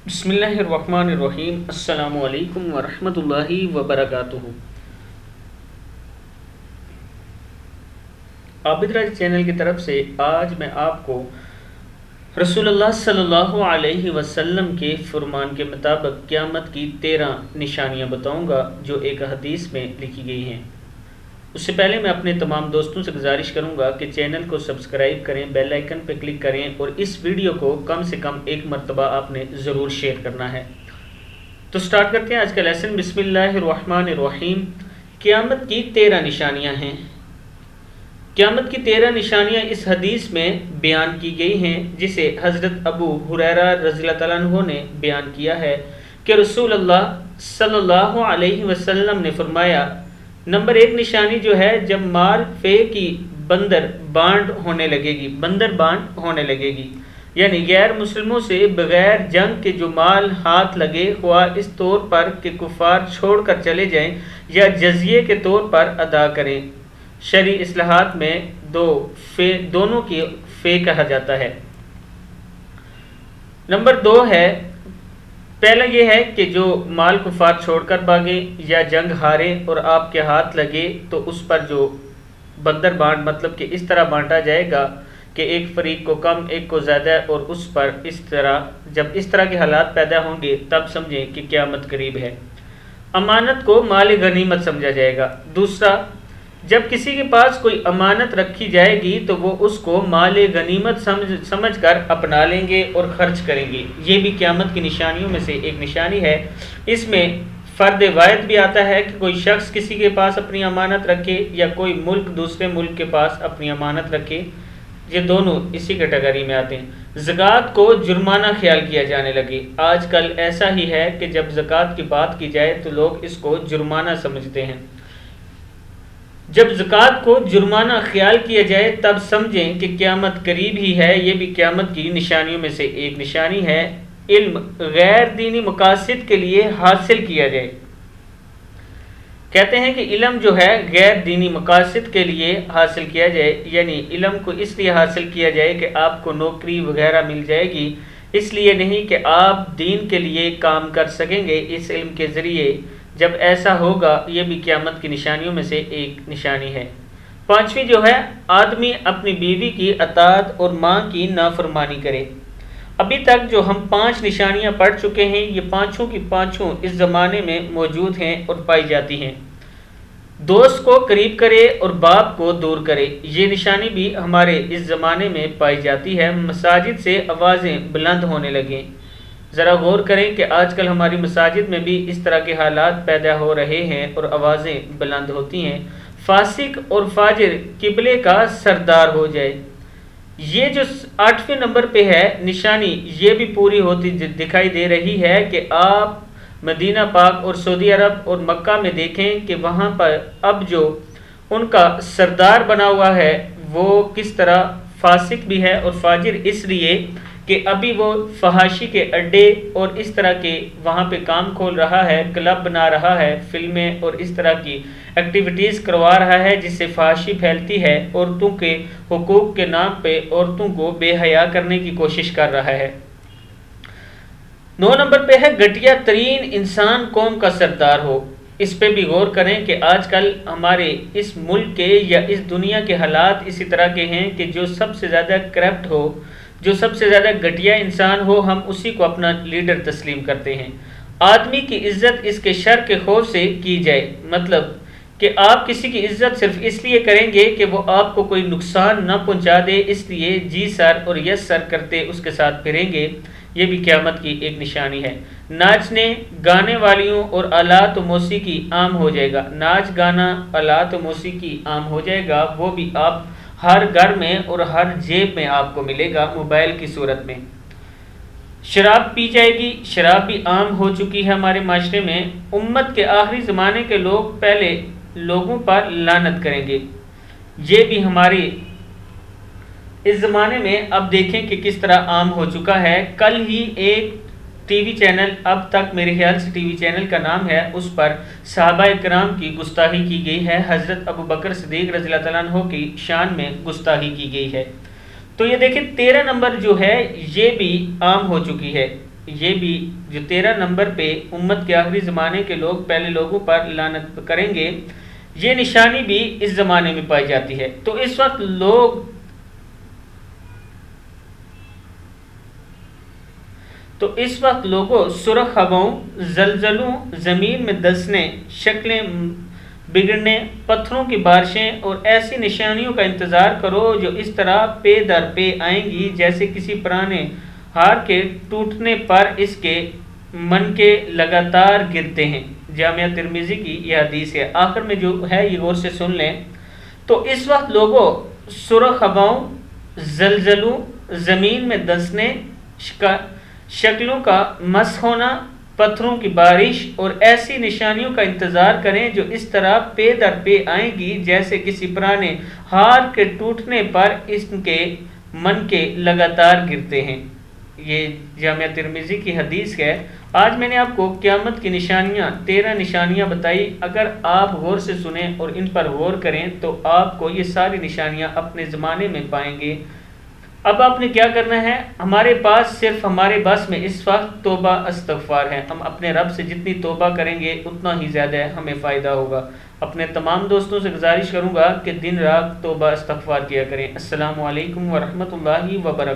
بسم اللہ الرحمن الرحیم۔ السلام علیکم ورحمۃ اللہ وبرکاتہ۔ عابد راج چینل کی طرف سے آج میں آپ کو رسول اللہ صلی اللہ علیہ وسلم کے فرمان کے مطابق قیامت کی 13 نشانیاں بتاؤں گا جو ایک حدیث میں لکھی گئی ہیں۔ اس سے پہلے میں اپنے تمام دوستوں سے گزارش کروں گا کہ چینل کو سبسکرائب کریں، بیل آئیکن پہ کلک کریں اور اس ویڈیو کو کم سے کم ایک مرتبہ آپ نے ضرور شیئر کرنا ہے۔ تو سٹارٹ کرتے ہیں آج کا لیسن۔ بسم اللہ الرحمن الرحیم۔ قیامت کی 13 نشانیاں ہیں۔ قیامت کی 13 نشانیاں اس حدیث میں بیان کی گئی ہیں جسے حضرت ابو ہریرہ رضی اللہ تعالیٰ عنہ نے بیان کیا ہے کہ رسول اللہ صلی اللہ علیہ وسلم نے فرمایا، نمبر 1 نشانی جو ہے جب مال فے کی بندر بانٹ ہونے لگے گی، یعنی غیر مسلموں سے بغیر جنگ کے جو مال ہاتھ لگے، ہوا اس طور پر کہ کفار چھوڑ کر چلے جائیں یا جزیے کے طور پر ادا کریں۔ شرعی اصطلاحات میں دونوں کی فے کہا جاتا ہے۔ نمبر 2 ہے، پہلا یہ ہے کہ جو مال کفار چھوڑ کر بھاگے یا جنگ ہارے اور آپ کے ہاتھ لگے تو اس پر جو بندر بانٹ، مطلب کہ اس طرح بانٹا جائے گا کہ ایک فریق کو کم ایک کو زیادہ، اور اس پر جب اس طرح کے حالات پیدا ہوں گے تب سمجھیں کہ قیامت قریب ہے۔ امانت کو مال غنیمت سمجھا جائے گا۔ دوسرا، جب کسی کے پاس کوئی امانت رکھی جائے گی تو وہ اس کو مال غنیمت سمجھ کر اپنا لیں گے اور خرچ کریں گے۔ یہ بھی قیامت کی نشانیوں میں سے ایک نشانی ہے۔ اس میں فرد واحد بھی آتا ہے کہ کوئی شخص کسی کے پاس اپنی امانت رکھے یا کوئی ملک دوسرے ملک کے پاس اپنی امانت رکھے، یہ دونوں اسی کیٹیگری میں آتے ہیں۔ زکوٰۃ کو جرمانہ خیال کیا جانے لگے۔ آج کل ایسا ہی ہے کہ جب زکوٰۃ کی بات کی جائے تو لوگ اس کو جرمانہ سمجھتے ہیں۔ جب زکوٰۃ کو جرمانہ خیال کیا جائے تب سمجھیں کہ قیامت قریب ہی ہے۔ یہ بھی قیامت کی نشانیوں میں سے ایک نشانی ہے۔ علم غیر دینی مقاصد کے لیے حاصل کیا جائے۔ کہتے ہیں کہ علم جو ہے غیر دینی مقاصد کے لیے حاصل کیا جائے، یعنی علم کو اس لیے حاصل کیا جائے کہ آپ کو نوکری وغیرہ مل جائے گی، اس لیے نہیں کہ آپ دین کے لیے کام کر سکیں گے اس علم کے ذریعے۔ جب ایسا ہوگا یہ بھی قیامت کی نشانیوں میں سے ایک نشانی ہے۔ 5ویں جو ہے، آدمی اپنی بیوی کی اطاعت اور ماں کی نافرمانی کرے۔ ابھی تک جو ہم 5 نشانیاں پڑھ چکے ہیں، یہ پانچوں کی پانچوں اس زمانے میں موجود ہیں اور پائی جاتی ہیں۔ دوست کو قریب کرے اور باپ کو دور کرے، یہ نشانی بھی ہمارے اس زمانے میں پائی جاتی ہے۔ مساجد سے آوازیں بلند ہونے لگیں۔ ذرا غور کریں کہ آج کل ہماری مساجد میں بھی اس طرح کے حالات پیدا ہو رہے ہیں اور آوازیں بلند ہوتی ہیں۔ فاسق اور فاجر قبلے کا سردار ہو جائے، یہ جو 8ویں نمبر پہ ہے نشانی، یہ بھی پوری ہوتی دکھائی دے رہی ہے کہ آپ مدینہ پاک اور سعودی عرب اور مکہ میں دیکھیں کہ وہاں پر اب جو ان کا سردار بنا ہوا ہے وہ کس طرح فاسق بھی ہے اور فاجر، اس لیے کہ ابھی وہ فحاشی کے اڈے اور اس طرح کے وہاں پہ کام کھول رہا ہے، کلب بنا رہا ہے، فلمیں اور اس طرح کی ایکٹیویٹیز کروا رہا ہے جس سے فحاشی پھیلتی ہے۔ عورتوں کے حقوق کے نام پہ عورتوں کو بے حیا کرنے کی کوشش کر رہا ہے۔ 9 نمبر پہ ہے، گھٹیا ترین انسان قوم کا سردار ہو۔ اس پہ بھی غور کریں کہ آج کل ہمارے اس ملک کے یا اس دنیا کے حالات اسی طرح کے ہیں کہ جو سب سے زیادہ کرپٹ ہو، جو سب سے زیادہ گھٹیا انسان ہو، ہم اسی کو اپنا لیڈر تسلیم کرتے ہیں۔ آدمی کی عزت اس کے شر کے خوف سے کی جائے، مطلب کہ آپ کسی کی عزت صرف اس لیے کریں گے کہ وہ آپ کو کوئی نقصان نہ پہنچا دے، اس لیے جی سر اور یس سر کرتے اس کے ساتھ پھریں گے۔ یہ بھی قیامت کی ایک نشانی ہے۔ ناچنے گانے والیوں اور آلات و موسیقی عام ہو جائے گا۔ ناچ گانا آلات و موسیقی عام ہو جائے گا، وہ بھی آپ ہر گھر میں اور ہر جیب میں آپ کو ملے گا موبائل کی صورت میں۔ شراب پی جائے گی، شراب بھی عام ہو چکی ہے ہمارے معاشرے میں۔ امت کے آخری زمانے کے لوگ پہلے لوگوں پر لعنت کریں گے، یہ بھی ہمارے اس زمانے میں اب دیکھیں کہ کس طرح عام ہو چکا ہے۔ کل ہی ایک ٹی وی چینل، اب تک میرے خیال سے ٹی وی چینل کا نام ہے، اس پر صحابہ کرام کی گستاخی کی گئی ہے، حضرت ابو بکر صدیق رضی اللہ تعالیٰ عنہ کی شان میں گستاخی کی گئی ہے۔ تو یہ دیکھیں 13 نمبر جو ہے یہ بھی عام ہو چکی ہے۔ یہ بھی جو 13 نمبر پہ امت کے آخری زمانے کے لوگ پہلے لوگوں پر لعنت کریں گے، یہ نشانی بھی اس زمانے میں پائی جاتی ہے۔ تو اس وقت لوگوں سرخ ہواؤں، زلزلوں، زمین میں دسنے، شکلیں بگڑنے، پتھروں کی بارشیں اور ایسی نشانیوں کا انتظار کرو جو اس طرح پے در پے آئیں گی جیسے کسی پرانے ہار کے ٹوٹنے پر اس کے منکے لگاتار گرتے ہیں۔ جامعہ ترمذی کی یہ حدیث ہے۔ آخر میں جو ہے یہ غور سے سن لیں۔ تو اس وقت لوگوں سرخ ہواؤں، زلزلوں، زمین میں دسنے، شکلوں کا مسخ ہونا، پتھروں کی بارش اور ایسی نشانیوں کا انتظار کریں جو اس طرح پے در پے آئیں گی جیسے کسی پرانے ہار کے ٹوٹنے پر اس کے منکے لگاتار گرتے ہیں۔ یہ جامعہ ترمذی کی حدیث ہے۔ آج میں نے آپ کو قیامت کی نشانیاں 13 نشانیاں بتائی۔ اگر آپ غور سے سنیں اور ان پر غور کریں تو آپ کو یہ ساری نشانیاں اپنے زمانے میں پائیں گے۔ اب آپ نے کیا کرنا ہے؟ ہمارے پاس صرف ہمارے بس میں اس وقت توبہ استغفار ہے۔ ہم اپنے رب سے جتنی توبہ کریں گے اتنا ہی زیادہ ہمیں فائدہ ہوگا۔ اپنے تمام دوستوں سے گزارش کروں گا کہ دن رات توبہ استغفار کیا کریں۔ السلام علیکم ورحمۃ اللہ وبرکاتہ۔